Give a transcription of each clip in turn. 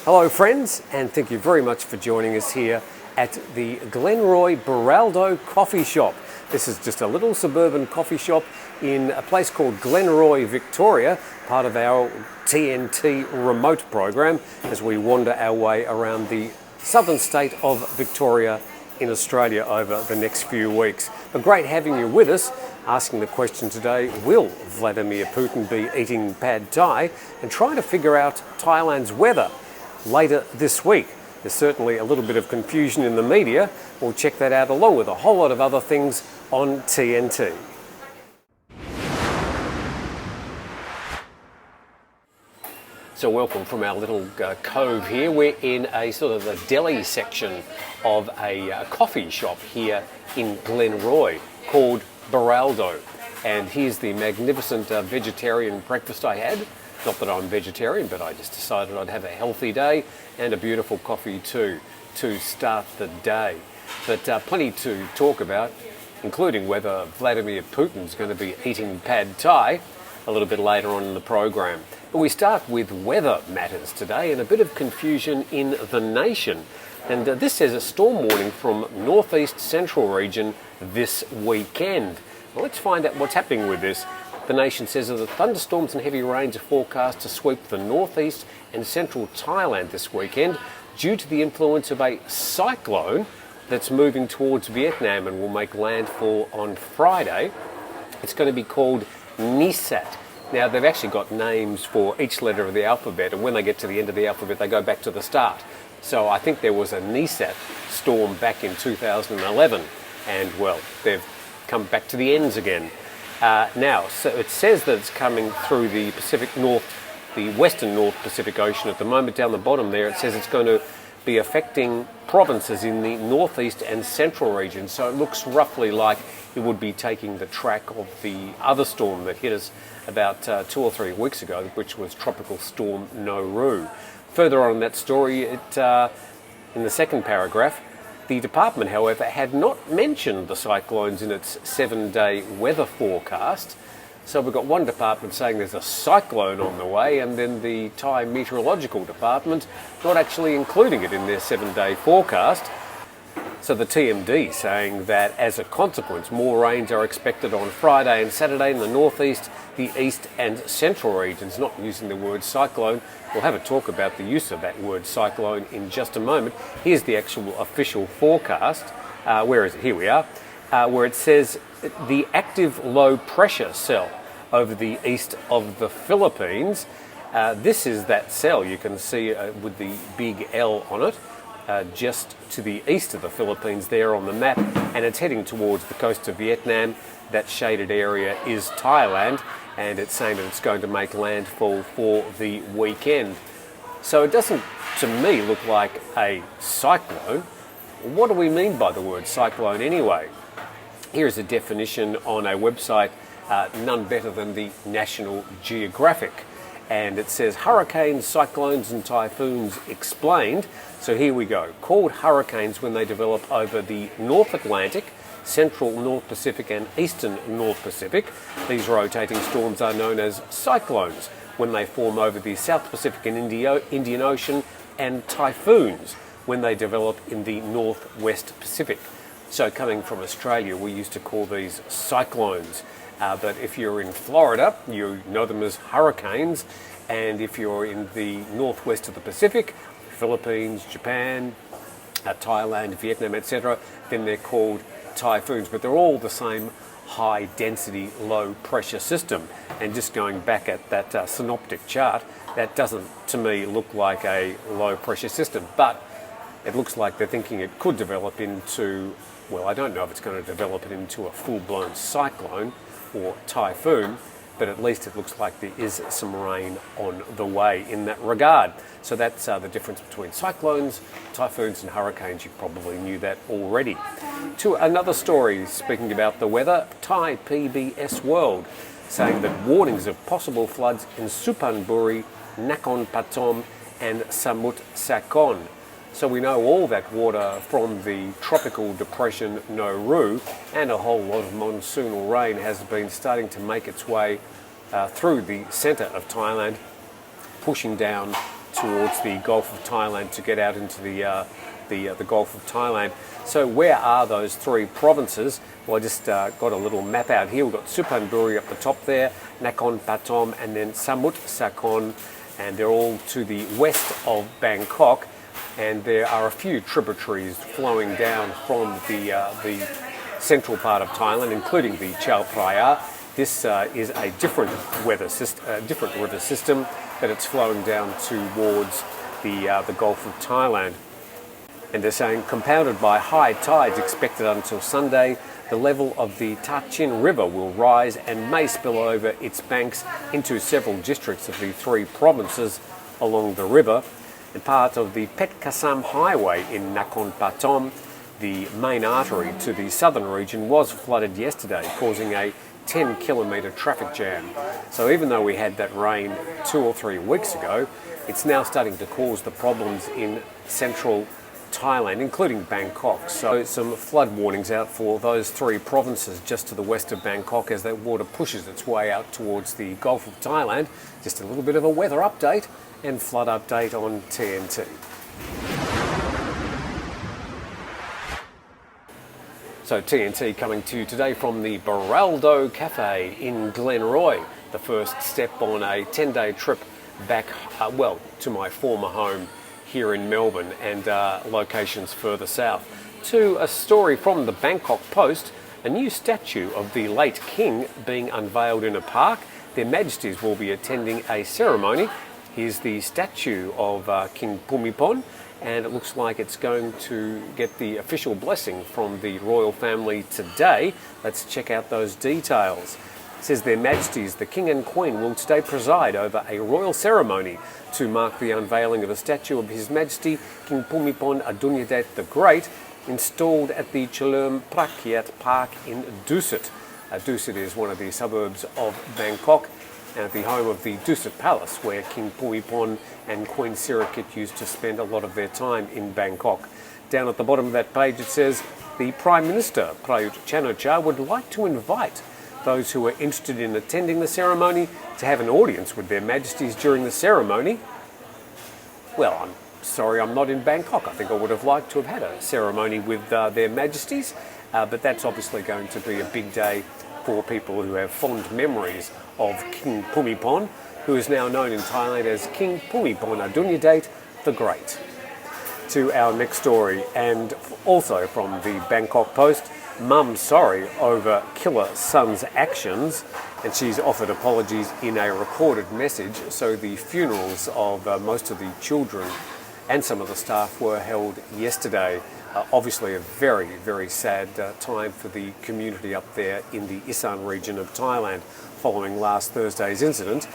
Hello friends, and thank you very much for joining us here at the Glenroy Beraldo coffee shop. This is just a little suburban coffee shop in a place called Glenroy, Victoria, part of our TNT remote program as we wander our way around the southern state of Victoria in Australia over the next few weeks. But great having you with us, asking the question today, will Vladimir Putin be eating pad thai, and trying to figure out Thailand's weather later this week. There's certainly a little bit of confusion in the media. We'll check that out along with a whole lot of other things on TNT. So welcome from our little cove here. We're in a sort of a deli section of a coffee shop here in Glenroy called Beraldo. And here's the magnificent vegetarian breakfast I had. Not that I'm vegetarian, but I just decided I'd have a healthy day and a beautiful coffee too to start the day. But plenty to talk about, including whether Vladimir Putin's going to be eating pad thai a little bit later on in the program. But we start with weather matters today and a bit of confusion in the nation. And this says a storm warning from northeast central region this weekend. Well, let's find out what's happening with this. The nation says that the thunderstorms and heavy rains are forecast to sweep the northeast and central Thailand this weekend due to the influence of a cyclone that's moving towards Vietnam and will make landfall on Friday. It's going to be called Nisat. Now, they've actually got names for each letter of the alphabet, and when they get to the end of the alphabet, they go back to the start. So I think there was a Nisat storm back in 2011, and well, they've come back to the ends again. Now, so it says that it's coming through the Pacific North, the western North Pacific Ocean at the moment. Down the bottom there, it says it's going to be affecting provinces in the northeast and central regions. So it looks roughly like it would be taking the track of the other storm that hit us about 2 or 3 weeks ago, which was Tropical Storm Nursery. Further on in that story, in the second paragraph, the department, however, had not mentioned the cyclones in its 7-day weather forecast. So we've got one department saying there's a cyclone on the way, and then the Thai Meteorological Department not actually including it in their 7-day forecast. So the TMD saying that as a consequence, more rains are expected on Friday and Saturday in the northeast, the east and central regions, not using the word cyclone. We'll have a talk about the use of that word cyclone in just a moment. Here's the actual official forecast. Where is it? Here we are. Where it says the active low pressure cell over the east of the Philippines. This is that cell you can see with the big L on it. Just to the east of the Philippines there on the map, and it's heading towards the coast of Vietnam. That shaded area is Thailand, and it's saying that it's going to make landfall for the weekend. So it doesn't, to me, look like a cyclone. What do we mean by the word cyclone anyway? Here's a definition on a website, none better than the National Geographic. And it says hurricanes, cyclones and typhoons explained. So here we go. Called hurricanes when they develop over the North Atlantic, Central North Pacific and Eastern North Pacific. These rotating storms are known as cyclones when they form over the South Pacific and Indian Ocean, and typhoons when they develop in the Northwest Pacific. So coming from Australia, we used to call these cyclones. But if you're in Florida, you know them as hurricanes. And if you're in the northwest of the Pacific, Philippines, Japan, Thailand, Vietnam, etc., then they're called typhoons. But they're all the same high density, low pressure system. And just going back at that synoptic chart, that doesn't, to me, look like a low pressure system. But it looks like they're thinking it could develop into, well, I don't know if it's going to develop it into a full-blown cyclone or typhoon, but at least it looks like there is some rain on the way in that regard. So that's the difference between cyclones, typhoons and hurricanes. You probably knew that already. To another story, speaking about the weather, Thai PBS World saying that warnings of possible floods in Suphanburi, Nakhon Pathom and Samut Sakhon. So we know all that water from the tropical depression Nursery and a whole lot of monsoonal rain has been starting to make its way through the centre of Thailand, pushing down towards the Gulf of Thailand to get out into the Gulf of Thailand. So where are those three provinces? Well, I just got a little map out here. We've got Suphanburi up the top there, Nakhon Pathom, and then Samut Sakhon, and they're all to the west of Bangkok. And there are a few tributaries flowing down from the central part of Thailand, including the Chao Phraya. This is a different river system, but it's flowing down towards the Gulf of Thailand. And they're saying, compounded by high tides expected until Sunday, the level of the Tachin River will rise and may spill over its banks into several districts of the three provinces along the river. And part of the Petkasam Highway in Nakhon Pathom, the main artery to the southern region, was flooded yesterday, causing a 10-kilometre traffic jam. So even though we had that rain 2 or 3 weeks ago, it's now starting to cause the problems in central Thailand, including Bangkok. So some flood warnings out for those three provinces just to the west of Bangkok as that water pushes its way out towards the Gulf of Thailand. Just a little bit of a weather update and flood update on TNT. So TNT coming to you today from the Baraldo Cafe in Glenroy, the first step on a 10-day trip back, to my former home here in Melbourne and locations further south. To a story from the Bangkok Post, a new statue of the late king being unveiled in a park. Their Majesties will be attending a ceremony. Here's the statue of King Bhumibol, and it looks like it's going to get the official blessing from the royal family today. Let's check out those details. It says Their Majesties, the King and Queen, will today preside over a royal ceremony to mark the unveiling of a statue of His Majesty King Bhumibol Adulyadej the Great, installed at the Chalem Prakyat Park in Dusit. Dusit is one of the suburbs of Bangkok, and the home of the Dusit Palace, where King Bhumibol and Queen Sirikit used to spend a lot of their time in Bangkok. Down at the bottom of that page it says, the Prime Minister, Prayut Chan-o-cha, would like to invite those who are interested in attending the ceremony to have an audience with Their Majesties during the ceremony. Well, I'm sorry I'm not in Bangkok. I think I would have liked to have had a ceremony with Their Majesties, but that's obviously going to be a big day for people who have fond memories of King Bhumibol, who is now known in Thailand as King Bhumibol Adulyadej the Great. To our next story, and also from the Bangkok Post, mum sorry over killer son's actions, and she's offered apologies in a recorded message. So the funerals of most of the children and some of the staff were held yesterday. Obviously a very, very sad time for the community up there in the Isan region of Thailand following last Thursday's incident.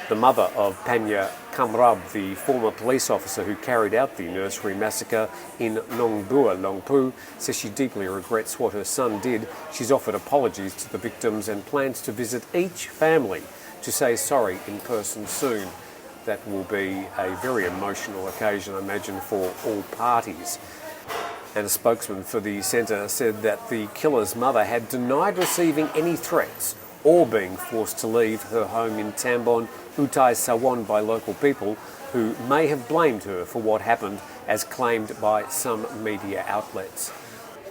The mother of Panya Kamrab, the former police officer who carried out the Nursery massacre in Nong Bua, Longpu, says she deeply regrets what her son did. She's offered apologies to the victims and plans to visit each family to say sorry in person soon. That will be a very emotional occasion, I imagine, for all parties. And a spokesman for the centre said that the killer's mother had denied receiving any threats or being forced to leave her home in Tambon, Utai Sawan, by local people who may have blamed her for what happened, as claimed by some media outlets.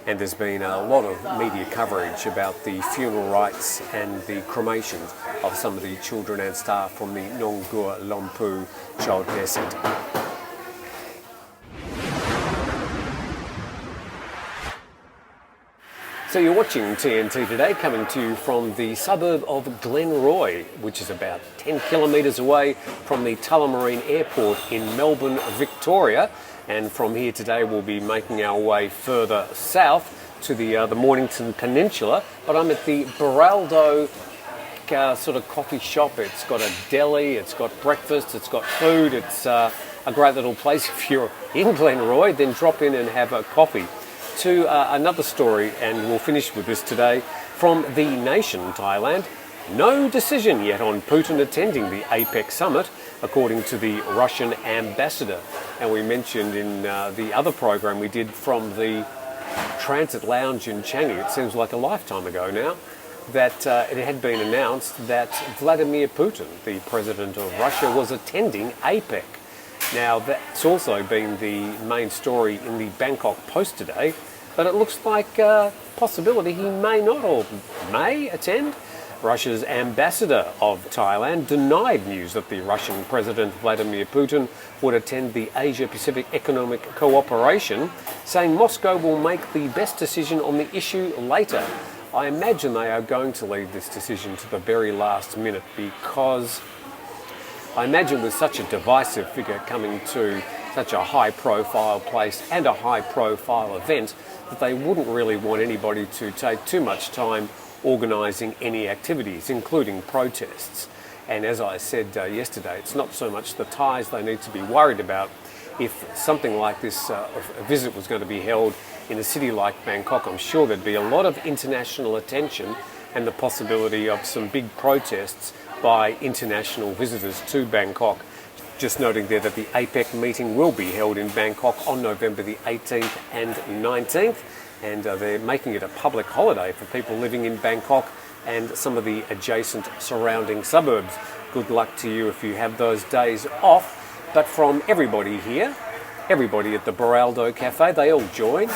And there's been a lot of media coverage about the funeral rites and the cremations of some of the children and staff from the Nong Bua Longpu Childcare Centre. So you're watching TNT today, coming to you from the suburb of Glenroy, which is about 10 kilometres away from the Tullamarine Airport in Melbourne, Victoria. And from here today we'll be making our way further south to the Mornington Peninsula. But I'm at the Baraldo sort of coffee shop. It's got a deli, it's got breakfast, it's got food. It's a great little place. If you're in Glenroy, then drop in and have a coffee. To another story, and we'll finish with this today, from The Nation, Thailand. No decision yet on Putin attending the APEC summit, according to the Russian ambassador. And we mentioned in the other program we did from the Transit Lounge in Changi, it seems like a lifetime ago now, that it had been announced that Vladimir Putin, the president of Russia, was attending APEC. Now, that's also been the main story in the Bangkok Post today, but it looks like a possibility he may not or may attend. Russia's ambassador of Thailand denied news that the Russian President Vladimir Putin would attend the Asia-Pacific Economic Cooperation, saying Moscow will make the best decision on the issue later. I imagine they are going to leave this decision to the very last minute, because I imagine with such a divisive figure coming to such a high-profile place and a high-profile event, that they wouldn't really want anybody to take too much time organising any activities, including protests. And as I said yesterday, it's not so much the Thais they need to be worried about. If something like this a visit was going to be held in a city like Bangkok, I'm sure there'd be a lot of international attention and the possibility of some big protests by international visitors to Bangkok. Just noting there that the APEC meeting will be held in Bangkok on November the 18th and 19th. And they're making it a public holiday for people living in Bangkok and some of the adjacent surrounding suburbs. Good luck to you if you have those days off. But from everybody here, everybody at the Beraldo Cafe, they all join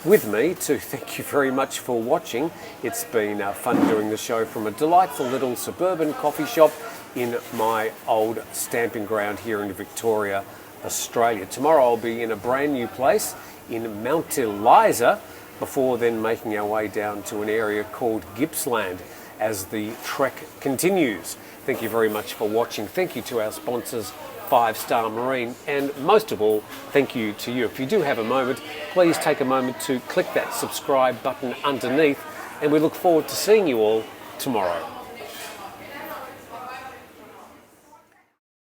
with me to thank you very much for watching. It's been fun doing the show from a delightful little suburban coffee shop in my old stamping ground here in Victoria, Australia. Tomorrow I'll be in a brand new place in Mount Eliza, before then making our way down to an area called Gippsland as the trek continues. Thank you very much for watching. Thank you to our sponsors, 5 Star Marine, and most of all, thank you to you. If you do have a moment, please take a moment to click that subscribe button underneath, and we look forward to seeing you all tomorrow.